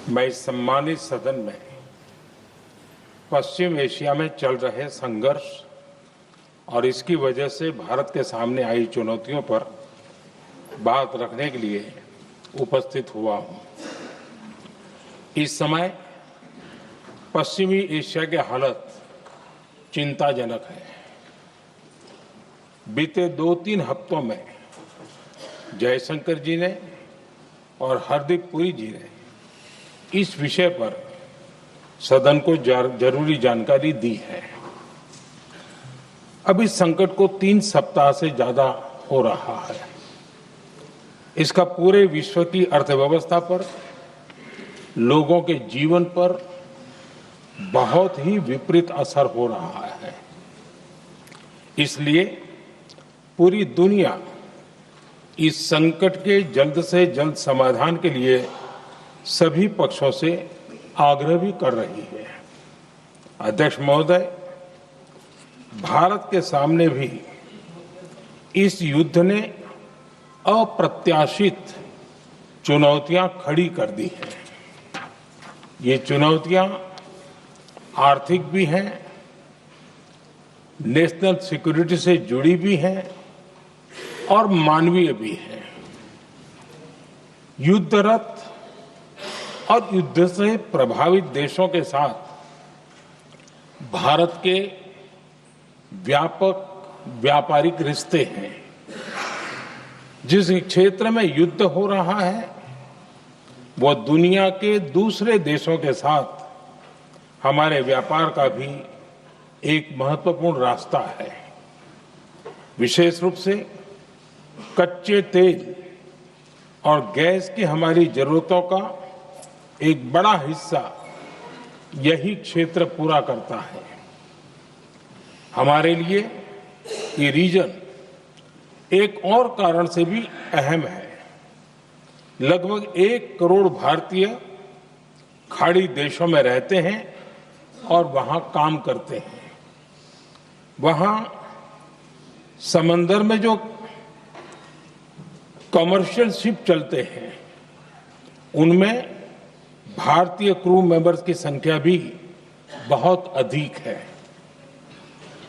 मैं इस सम्मानित सदन में पश्चिम एशिया में चल रहे संघर्ष और इसकी वजह से भारत के सामने आई चुनौतियों पर बात रखने के लिए उपस्थित हुआ हूं। इस समय पश्चिमी एशिया की हालत चिंताजनक है। बीते 2-3 हफ्तों में जयशंकर जी ने और हरदीप पुरी जी ने इस विषय पर सदन को जरूरी जानकारी दी है। अब इस संकट को 3 सप्ताह से ज्यादा हो रहा है। इसका पूरे विश्व की अर्थव्यवस्था पर, लोगों के जीवन पर बहुत ही विपरीत असर हो रहा है। इसलिए पूरी दुनिया इस संकट के जल्द से जल्द समाधान के लिए सभी पक्षों से आग्रह भी कर रही है। अध्यक्ष महोदय, भारत के सामने भी इस युद्ध ने अप्रत्याशित चुनौतियां खड़ी कर दी हैं। ये चुनौतियां आर्थिक भी हैं, नेशनल सिक्योरिटी से जुड़ी भी हैं और मानवीय भी हैं। युद्धरत और युद्ध से प्रभावित देशों के साथ भारत के व्यापक व्यापारिक रिश्ते हैं। जिस क्षेत्र में युद्ध हो रहा है वो दुनिया के दूसरे देशों के साथ हमारे व्यापार का भी एक महत्वपूर्ण रास्ता है। विशेष रूप से कच्चे तेल और गैस की हमारी जरूरतों का एक बड़ा हिस्सा यही क्षेत्र पूरा करता है। हमारे लिए ये रीजन एक और कारण से भी अहम है। लगभग 1 करोड़ भारतीय खाड़ी देशों में रहते हैं और वहां काम करते हैं। वहां समंदर में जो कमर्शियल शिप चलते हैं उनमें भारतीय क्रू मेंबर्स की संख्या भी बहुत अधिक है।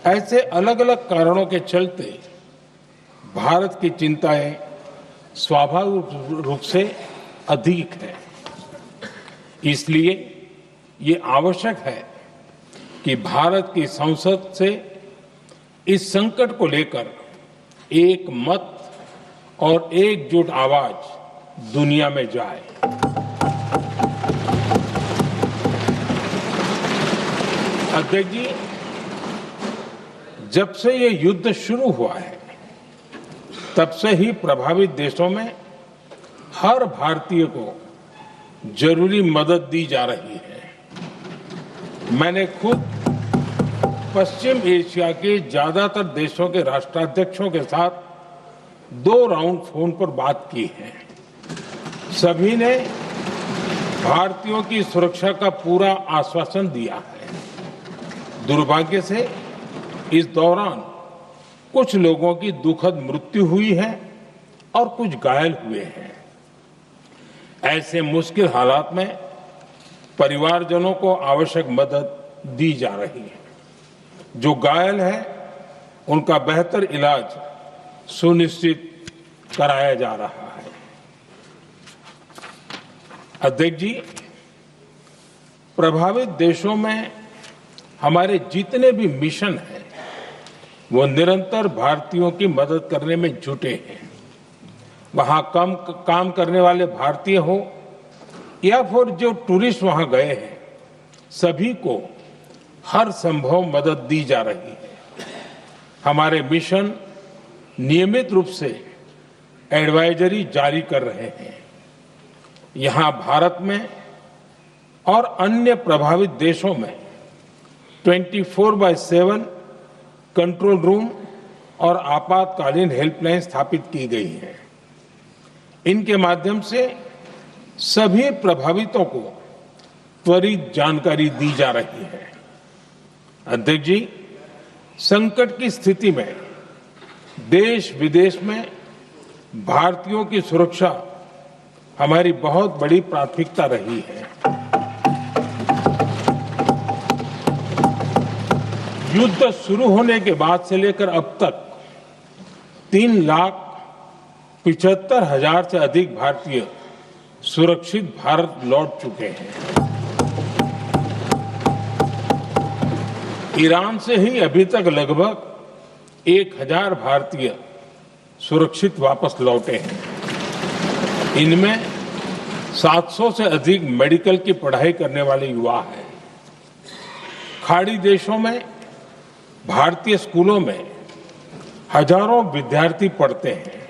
ऐसे अलग अलग कारणों के चलते भारत की चिंताएं स्वाभाविक रूप से अधिक है। इसलिए ये आवश्यक है कि भारत की संसद से इस संकट को लेकर एक मत और एकजुट आवाज दुनिया में जाए। अध्यक्ष जी, जब से ये युद्ध शुरू हुआ है तब से ही प्रभावित देशों में हर भारतीय को जरूरी मदद दी जा रही है। मैंने खुद पश्चिम एशिया के ज्यादातर देशों के राष्ट्राध्यक्षों के साथ 2 राउंड फोन पर बात की है। सभी ने भारतीयों की सुरक्षा का पूरा आश्वासन दिया है। दुर्भाग्य से इस दौरान कुछ लोगों की दुखद मृत्यु हुई है और कुछ घायल हुए हैं। ऐसे मुश्किल हालात में परिवारजनों को आवश्यक मदद दी जा रही है। जो घायल है उनका बेहतर इलाज सुनिश्चित कराया जा रहा है। अध्यक्ष जी, प्रभावित देशों में हमारे जितने भी मिशन हैं वो निरंतर भारतीयों की मदद करने में जुटे हैं। वहां काम करने वाले भारतीय हो या फिर जो टूरिस्ट वहां गए हैं, सभी को हर संभव मदद दी जा रही है। हमारे मिशन नियमित रूप से एडवाइजरी जारी कर रहे हैं। यहां भारत में और अन्य प्रभावित देशों में 24/7 कंट्रोल रूम और आपातकालीन हेल्पलाइन स्थापित की गई है। इनके माध्यम से सभी प्रभावितों को त्वरित जानकारी दी जा रही है। अध्यक्ष जी, संकट की स्थिति में देश विदेश में भारतीयों की सुरक्षा हमारी बहुत बड़ी प्राथमिकता रही है। युद्ध शुरू होने के बाद से लेकर अब तक 3,75,000 से अधिक भारतीय सुरक्षित भारत लौट चुके हैं। ईरान से ही अभी तक लगभग 1,000 भारतीय सुरक्षित वापस लौटे हैं। इनमें 700 से अधिक मेडिकल की पढ़ाई करने वाले युवा हैं। खाड़ी देशों में भारतीय स्कूलों में हजारों विद्यार्थी पढ़ते हैं।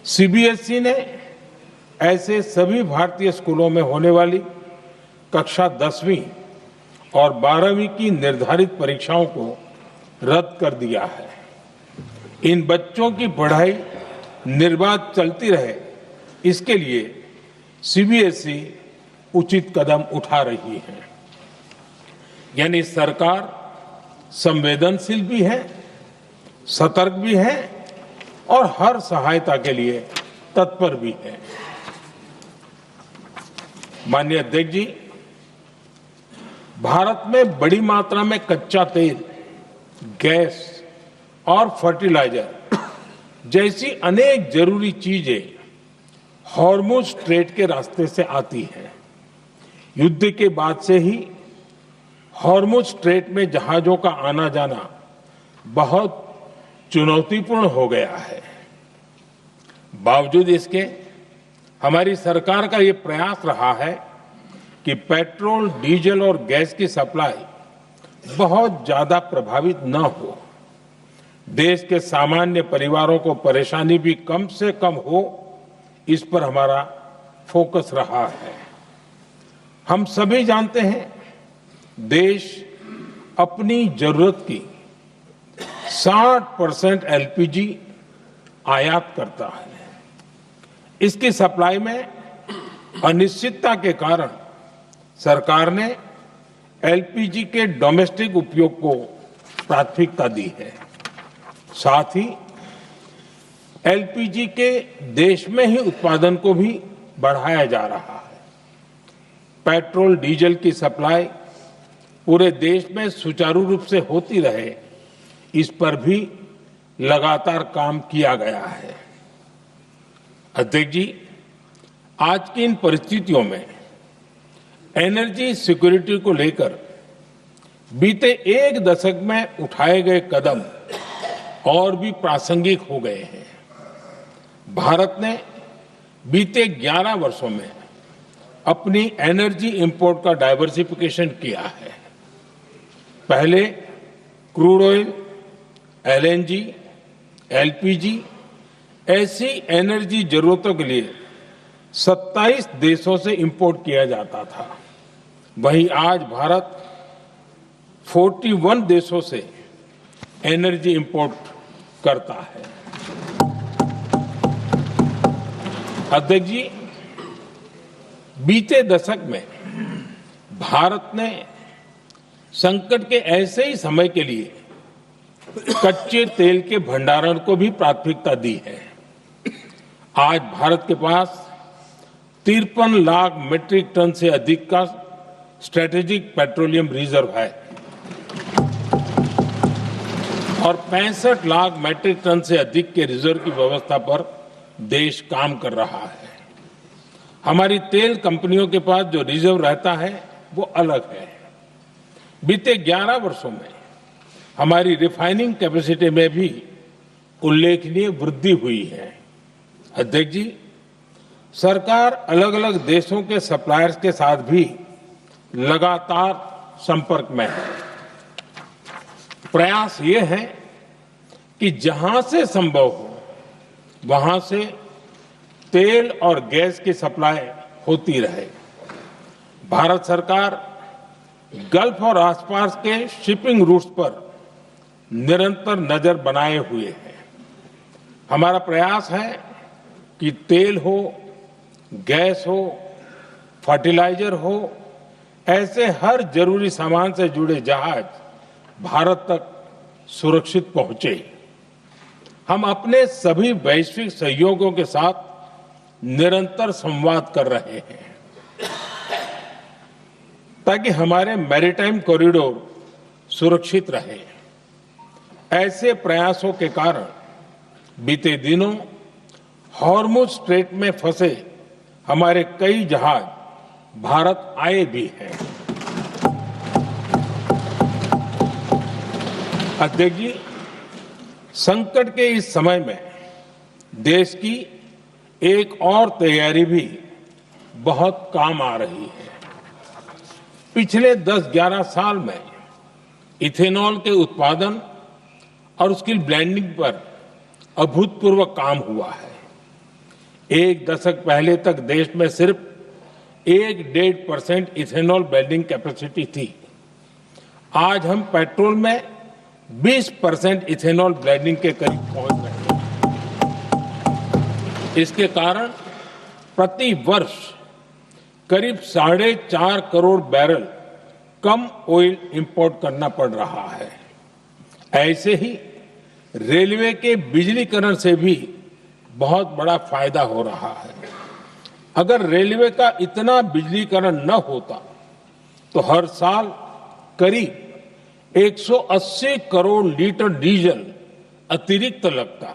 सीबीएसई ने ऐसे सभी भारतीय स्कूलों में होने वाली कक्षा 10वीं और 12वीं की निर्धारित परीक्षाओं को रद्द कर दिया है। इन बच्चों की पढ़ाई निर्बाध चलती रहे, इसके लिए सीबीएसई उचित कदम उठा रही है। यानी सरकार संवेदनशील भी है, सतर्क भी है और हर सहायता के लिए तत्पर भी है। माननीय अध्यक्ष जी, भारत में बड़ी मात्रा में कच्चा तेल, गैस और फर्टिलाइजर जैसी अनेक जरूरी चीजें हॉर्मुज स्ट्रेट के रास्ते से आती हैं। युद्ध के बाद से ही हॉर्मुज स्ट्रेट में जहाजों का आना जाना बहुत चुनौतीपूर्ण हो गया है। बावजूद इसके हमारी सरकार का ये प्रयास रहा है कि पेट्रोल, डीजल और गैस की सप्लाई बहुत ज्यादा प्रभावित न हो। देश के सामान्य परिवारों को परेशानी भी कम से कम हो, इस पर हमारा फोकस रहा है। हम सभी जानते हैं, देश अपनी जरूरत की 60% एलपीजी आयात करता है। इसकी सप्लाई में अनिश्चितता के कारण सरकार ने एलपीजी के डोमेस्टिक उपयोग को प्राथमिकता दी है। साथ ही एलपीजी के देश में ही उत्पादन को भी बढ़ाया जा रहा है। पेट्रोल, डीजल की सप्लाई पूरे देश में सुचारू रूप से होती रहे, इस पर भी लगातार काम किया गया है। अध्यक्ष जी, आज की इन परिस्थितियों में एनर्जी सिक्योरिटी को लेकर बीते एक दशक में उठाए गए कदम और भी प्रासंगिक हो गए हैं। भारत ने बीते 11 वर्षों में अपनी एनर्जी इंपोर्ट का डाइवर्सिफिकेशन किया है। पहले क्रूड ऑयल, एलएनजी, एलपीजी ऐसी एनर्जी जरूरतों के लिए 27 देशों से इंपोर्ट किया जाता था। वहीं आज भारत 41 देशों से एनर्जी इंपोर्ट करता है। अध्यक्ष जी, बीते दशक में भारत ने संकट के ऐसे ही समय के लिए कच्चे तेल के भंडारण को भी प्राथमिकता दी है। आज भारत के पास 53 लाख मीट्रिक टन से अधिक का स्ट्रेटेजिक पेट्रोलियम रिजर्व है और 65 लाख मीट्रिक टन से अधिक के रिजर्व की व्यवस्था पर देश काम कर रहा है। हमारी तेल कंपनियों के पास जो रिजर्व रहता है वो अलग है। बीते 11 वर्षों में हमारी रिफाइनिंग कैपेसिटी में भी उल्लेखनीय वृद्धि हुई है। अध्यक्ष जी, सरकार अलग अलग देशों के सप्लायर्स के साथ भी लगातार संपर्क में है। प्रयास ये है कि जहां से संभव हो वहां से तेल और गैस की सप्लाई होती रहे। भारत सरकार गल्फ और आसपास के शिपिंग रूट्स पर निरंतर नजर बनाए हुए है। हमारा प्रयास है कि तेल हो, गैस हो, फर्टिलाइजर हो, ऐसे हर जरूरी सामान से जुड़े जहाज भारत तक सुरक्षित पहुंचे। हम अपने सभी वैश्विक सहयोगियों के साथ निरंतर संवाद कर रहे हैं ताकि हमारे मैरीटाइम कॉरिडोर सुरक्षित रहे। ऐसे प्रयासों के कारण बीते दिनों हॉर्मुज स्ट्रेट में फंसे हमारे कई जहाज भारत आए भी हैं। अध्यक्ष जी, संकट के इस समय में देश की एक और तैयारी भी बहुत काम आ रही है। पिछले 10-11 साल में इथेनॉल के उत्पादन और उसकी ब्लेंडिंग पर अभूतपूर्व काम हुआ है। एक दशक पहले तक देश में सिर्फ 1-1.5% इथेनॉल ब्लेंडिंग कैपेसिटी थी। आज हम पेट्रोल में 20% इथेनॉल ब्लेंडिंग के करीब पहुंच रहे हैं। इसके कारण प्रति वर्ष करीब 4.5 करोड़ बैरल कम ऑयल इंपोर्ट करना पड़ रहा है। ऐसे ही रेलवे के बिजलीकरण से भी बहुत बड़ा फायदा हो रहा है। अगर रेलवे का इतना बिजलीकरण न होता तो हर साल करीब 180 करोड़ लीटर डीजल अतिरिक्त लगता।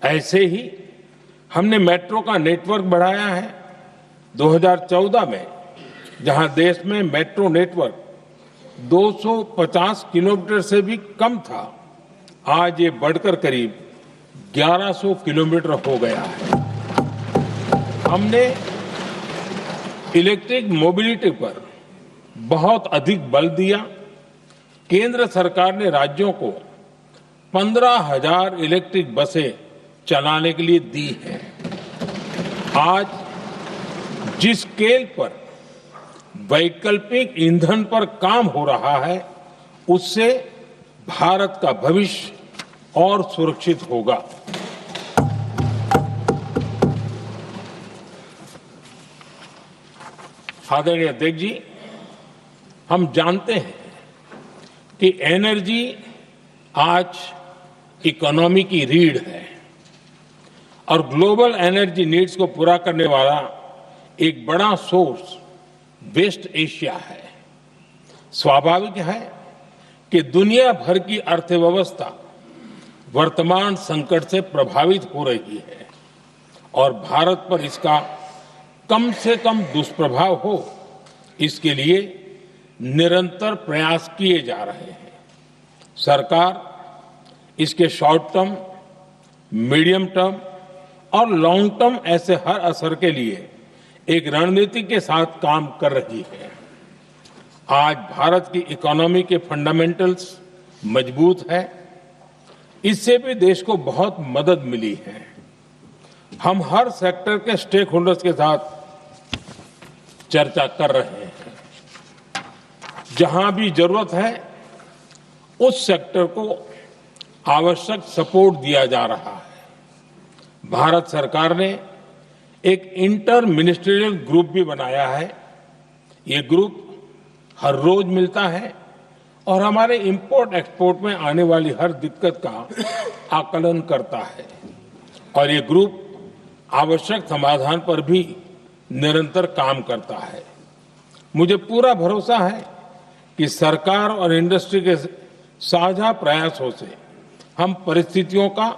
ऐसे ही हमने मेट्रो का नेटवर्क बढ़ाया है। 2014 में जहां देश में मेट्रो नेटवर्क 250 किलोमीटर से भी कम था, आज ये बढ़कर करीब 1100 किलोमीटर हो गया है। हमने इलेक्ट्रिक मोबिलिटी पर बहुत अधिक बल दिया। केंद्र सरकार ने राज्यों को 15,000 इलेक्ट्रिक बसें चलाने के लिए दी हैं। आज जिस स्केल पर वैकल्पिक ईंधन पर काम हो रहा है, उससे भारत का भविष्य और सुरक्षित होगा। आदरणीय अध्यक्ष जी, हम जानते हैं कि एनर्जी आज इकोनॉमी की रीढ़ है और ग्लोबल एनर्जी नीड्स को पूरा करने वाला एक बड़ा सोर्स वेस्ट एशिया है। स्वाभाविक है कि दुनिया भर की अर्थव्यवस्था वर्तमान संकट से प्रभावित हो रही है और भारत पर इसका कम से कम दुष्प्रभाव हो, इसके लिए निरंतर प्रयास किए जा रहे हैं। सरकार इसके शॉर्ट टर्म, मीडियम टर्म और लॉन्ग टर्म ऐसे हर असर के लिए एक रणनीति के साथ काम कर रही है। आज भारत की इकोनॉमी के फंडामेंटल्स मजबूत है। इससे भी देश को बहुत मदद मिली है। हम हर सेक्टर के स्टेक होल्डर्स के साथ चर्चा कर रहे हैं। जहां भी जरूरत है उस सेक्टर को आवश्यक सपोर्ट दिया जा रहा है। भारत सरकार ने एक इंटर मिनिस्ट्रियल ग्रुप भी बनाया है। ये ग्रुप हर रोज मिलता है और हमारे इंपोर्ट एक्सपोर्ट में आने वाली हर दिक्कत का आकलन करता है और ये ग्रुप आवश्यक समाधान पर भी निरंतर काम करता है। मुझे पूरा भरोसा है कि सरकार और इंडस्ट्री के साझा प्रयासों से हम परिस्थितियों का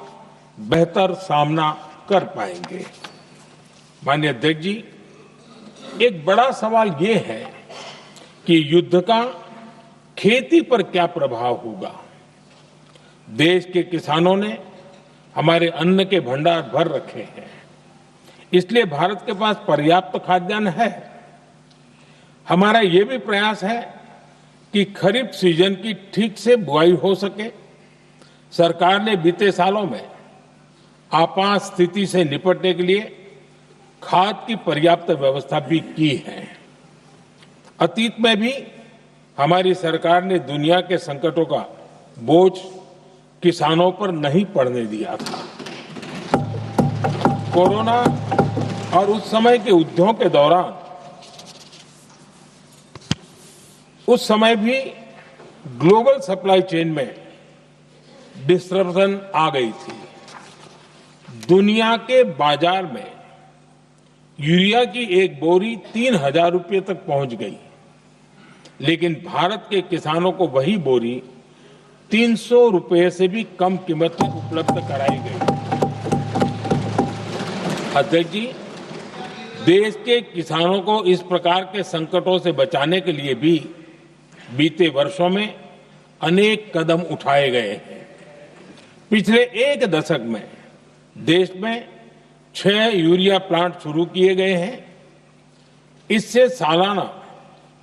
बेहतर सामना कर पाएंगे। माननीय अध्यक्ष जी, एक बड़ा सवाल ये है कि युद्ध का खेती पर क्या प्रभाव होगा। देश के किसानों ने हमारे अन्न के भंडार भर रखे हैं, इसलिए भारत के पास पर्याप्त खाद्यान्न है। हमारा ये भी प्रयास है कि खरीफ सीजन की ठीक से बुआई हो सके। सरकार ने बीते सालों में आपात स्थिति से निपटने के लिए खाद की पर्याप्त व्यवस्था भी की है। अतीत में भी हमारी सरकार ने दुनिया के संकटों का बोझ किसानों पर नहीं पड़ने दिया था। कोरोना और उस समय के युद्धों के दौरान उस समय भी ग्लोबल सप्लाई चेन में डिस्टरप्शन आ गई थी। दुनिया के बाजार में यूरिया की एक बोरी 3,000 रुपये तक पहुंच गई। लेकिन भारत के किसानों को वही बोरी 300 रुपए से भी कम कीमत में उपलब्ध कराई गई। अध्यक्ष जी, देश के किसानों को इस प्रकार के संकटों से बचाने के लिए भी बीते वर्षों में अनेक कदम उठाए गए हैं। पिछले एक दशक में देश में 6 यूरिया प्लांट शुरू किए गए हैं। इससे सालाना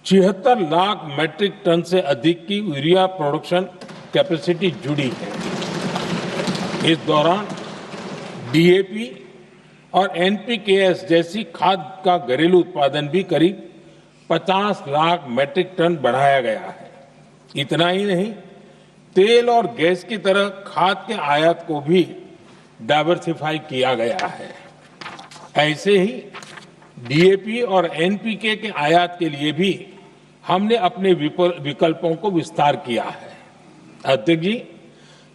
76 लाख मैट्रिक टन से अधिक की यूरिया प्रोडक्शन कैपेसिटी जुड़ी है। इस दौरान डीएपी और एनपीकेएस जैसी खाद का घरेलू उत्पादन भी करीब 50 लाख मैट्रिक टन बढ़ाया गया है। इतना ही नहीं, तेल और गैस की तरह खाद के आयात को भी डाइवर्सिफाई किया गया है। ऐसे ही डीएपी और एनपीके के आयात के लिए भी हमने अपने विकल्पों को विस्तार किया है। अध्यक्ष जी,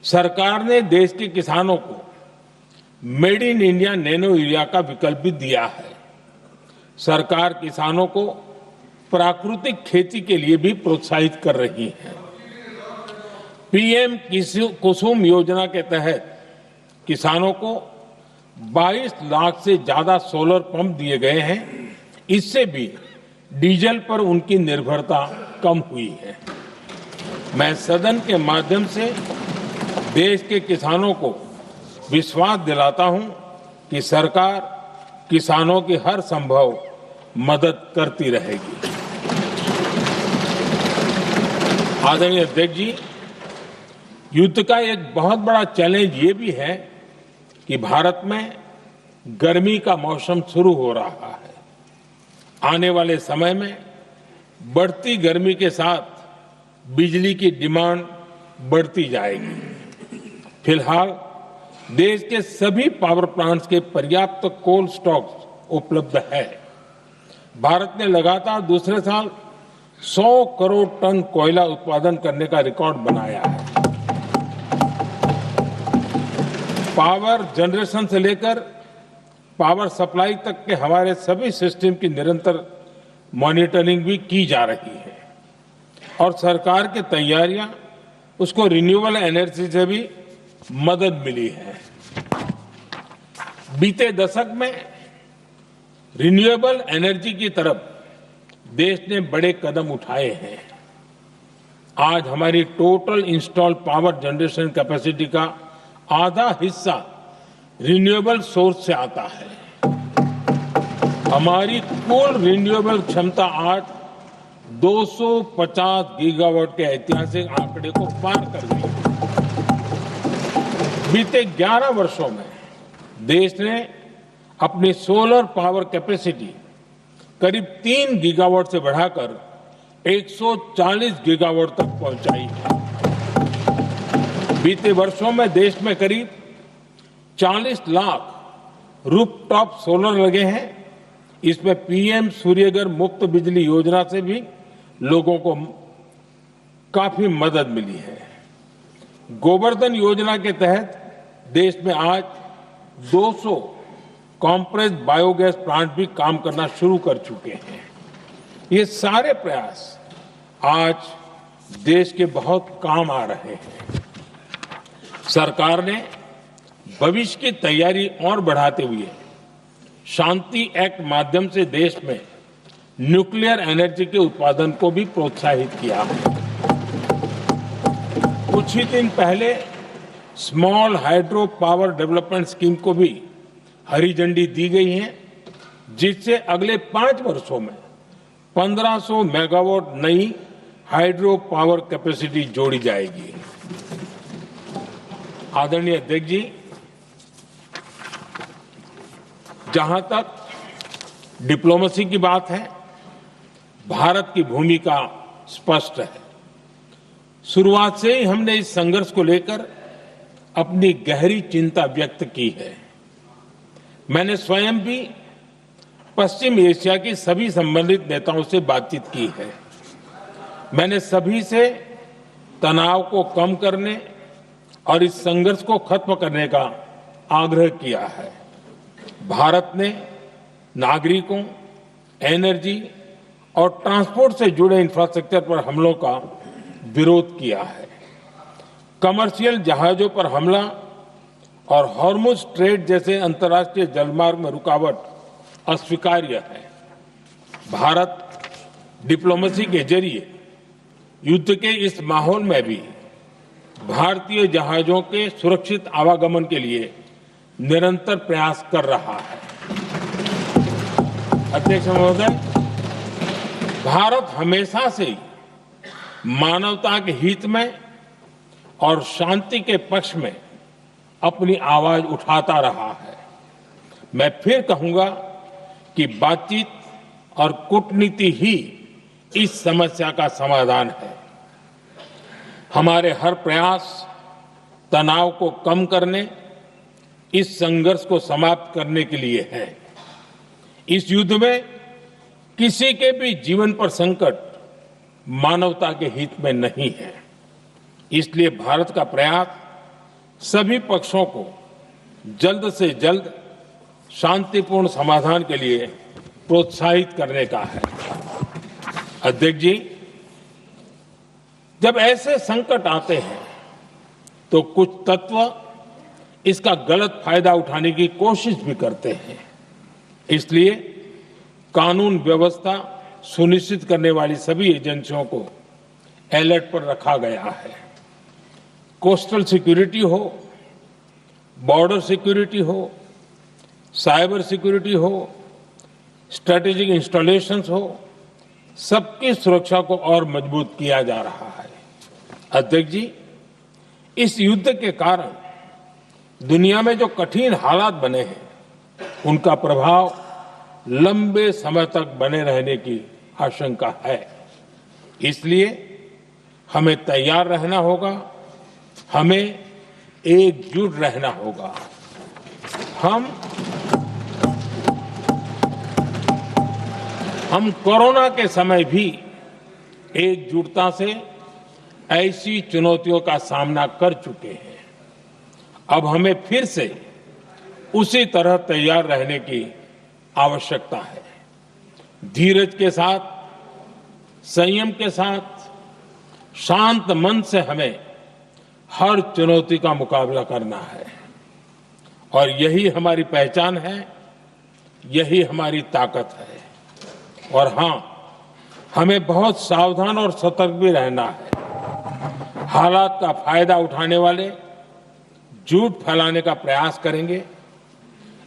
सरकार ने देश के किसानों को made in India nano urea का विकल्प भी दिया है। सरकार किसानों को प्राकृतिक खेती के लिए भी प्रोत्साहित कर रही है। पीएम कुसुम योजना के तहत किसानों को 22 लाख से ज्यादा सोलर पंप दिए गए हैं। इससे भी डीजल पर उनकी निर्भरता कम हुई है। मैं सदन के माध्यम से देश के किसानों को विश्वास दिलाता हूं कि सरकार किसानों की हर संभव मदद करती रहेगी। आदरणीय अध्यक्ष जी, युद्ध का एक बहुत बड़ा चैलेंज ये भी है कि भारत में गर्मी का मौसम शुरू हो रहा है। आने वाले समय में बढ़ती गर्मी के साथ बिजली की डिमांड बढ़ती जाएगी। फिलहाल देश के सभी पावर प्लांट्स के पर्याप्त कोल स्टॉक्स उपलब्ध है। भारत ने लगातार दूसरे साल 100 करोड़ टन कोयला उत्पादन करने का रिकॉर्ड बनाया है। पावर जनरेशन से लेकर पावर सप्लाई तक के हमारे सभी सिस्टम की निरंतर मॉनिटरिंग भी की जा रही है और सरकार की तैयारियां उसको रिन्यूएबल एनर्जी से भी मदद मिली है। बीते दशक में रिन्यूएबल एनर्जी की तरफ देश ने बड़े कदम उठाए हैं। आज हमारी total installed power generation capacity का आधा हिस्सा रिन्यूएबल सोर्स से आता है। हमारी कुल रिन्यूएबल क्षमता आज 250 गीगावाट के ऐतिहासिक आंकड़े को पार कर गई है। बीते 11 वर्षों में देश ने अपनी सोलर पावर कैपेसिटी करीब 3 गीगावाट से बढ़ाकर 140 गीगावाट तक पहुंचाई है। बीते वर्षों में देश में करीब 40 लाख रूफटॉप सोलर लगे हैं। इसमें पीएम सूर्यघर मुफ्त बिजली योजना से भी लोगों को काफी मदद मिली है। गोवर्धन योजना के तहत देश में आज 200 कॉम्प्रेस्ड बायोगैस प्लांट भी काम करना शुरू कर चुके हैं। ये सारे प्रयास आज देश के बहुत काम आ रहे हैं। सरकार ने भविष्य की तैयारी और बढ़ाते हुए शांति एक्ट माध्यम से देश में न्यूक्लियर एनर्जी के उत्पादन को भी प्रोत्साहित किया है। कुछ ही दिन पहले small hydro power development scheme को भी हरी झंडी दी गई है, जिससे अगले 5 वर्षों में 1500 मेगावाट नई हाइड्रो पावर कैपेसिटी जोड़ी जाएगी। आदरणीय अध्यक्ष जी, जहां तक डिप्लोमेसी की बात है, भारत की भूमिका स्पष्ट है। शुरुआत से ही हमने इस संघर्ष को लेकर अपनी गहरी चिंता व्यक्त की है। मैंने स्वयं भी पश्चिम एशिया की सभी संबंधित नेताओं से बातचीत की है। मैंने सभी से तनाव को कम करने और इस संघर्ष को खत्म करने का आग्रह किया है। भारत ने नागरिकों, एनर्जी और ट्रांसपोर्ट से जुड़े इंफ्रास्ट्रक्चर पर हमलों का विरोध किया है। कमर्शियल जहाजों पर हमला और हॉर्मुज स्ट्रेट जैसे अंतर्राष्ट्रीय जलमार्ग में रुकावट अस्वीकार्य है। भारत डिप्लोमेसी के जरिए युद्ध के इस माहौल में भी भारतीय जहाजों के सुरक्षित आवागमन के लिए निरंतर प्रयास कर रहा है। अध्यक्ष महोदय, भारत हमेशा से ही मानवता के हित में और शांति के पक्ष में अपनी आवाज उठाता रहा है। मैं फिर कहूंगा कि बातचीत और कूटनीति ही इस समस्या का समाधान है। हमारे हर प्रयास तनाव को कम करने, इस संघर्ष को समाप्त करने के लिए है। इस युद्ध में किसी के भी जीवन पर संकट मानवता के हित में नहीं है। इसलिए भारत का प्रयास सभी पक्षों को जल्द से जल्द शांतिपूर्ण समाधान के लिए प्रोत्साहित करने का है। अध्यक्ष जी, जब ऐसे संकट आते हैं तो कुछ तत्व इसका गलत फायदा उठाने की कोशिश भी करते हैं। इसलिए कानून व्यवस्था सुनिश्चित करने वाली सभी एजेंसियों को अलर्ट पर रखा गया है। कोस्टल सिक्योरिटी हो, बॉर्डर सिक्योरिटी हो, साइबर सिक्योरिटी हो, स्ट्रेटेजिक इंस्टॉलेशंस हो, सबकी सुरक्षा को और मजबूत किया जा रहा है। अध्यक्ष जी, इस युद्ध के कारण दुनिया में जो कठिन हालात बने हैं, उनका प्रभाव लंबे समय तक बने रहने की आशंका है। इसलिए हमें तैयार रहना होगा, हमें एकजुट रहना होगा। हम कोरोना के समय भी एकजुटता से ऐसी चुनौतियों का सामना कर चुके हैं। अब हमें फिर से उसी तरह तैयार रहने की आवश्यकता है। धीरज के साथ, संयम के साथ, शांत मन से हमें हर चुनौती का मुकाबला करना है और यही हमारी पहचान है, यही हमारी ताकत है। और हां, हमें बहुत सावधान और सतर्क भी रहना है। हालात का फायदा उठाने वाले झूठ फैलाने का प्रयास करेंगे,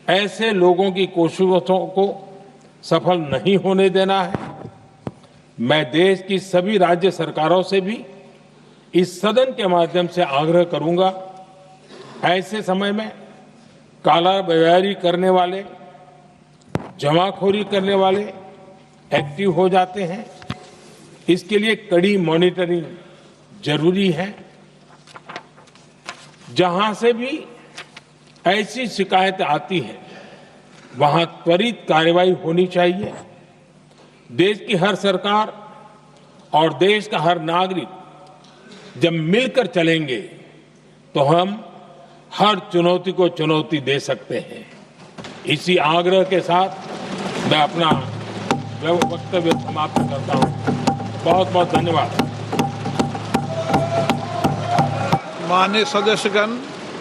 ऐसे लोगों की कोशिशों को सफल नहीं होने देना है। मैं देश की सभी राज्य सरकारों से भी इस सदन के माध्यम से आग्रह करूंगा, ऐसे समय में कालाबाजारी करने वाले, जमाखोरी करने वाले एक्टिव हो जाते हैं। इसके लिए कड़ी मॉनिटरिंग जरूरी है। जहां से भी ऐसी शिकायतें आती हैं, वहां त्वरित कार्रवाई होनी चाहिए। देश की हर सरकार और देश का हर नागरिक जब मिलकर चलेंगे तो हम हर चुनौती को चुनौती दे सकते हैं। इसी आग्रह के साथ मैं अपना वक्तव्य समाप्त करता हूं। बहुत बहुत धन्यवाद। माननीय सदस्यगण,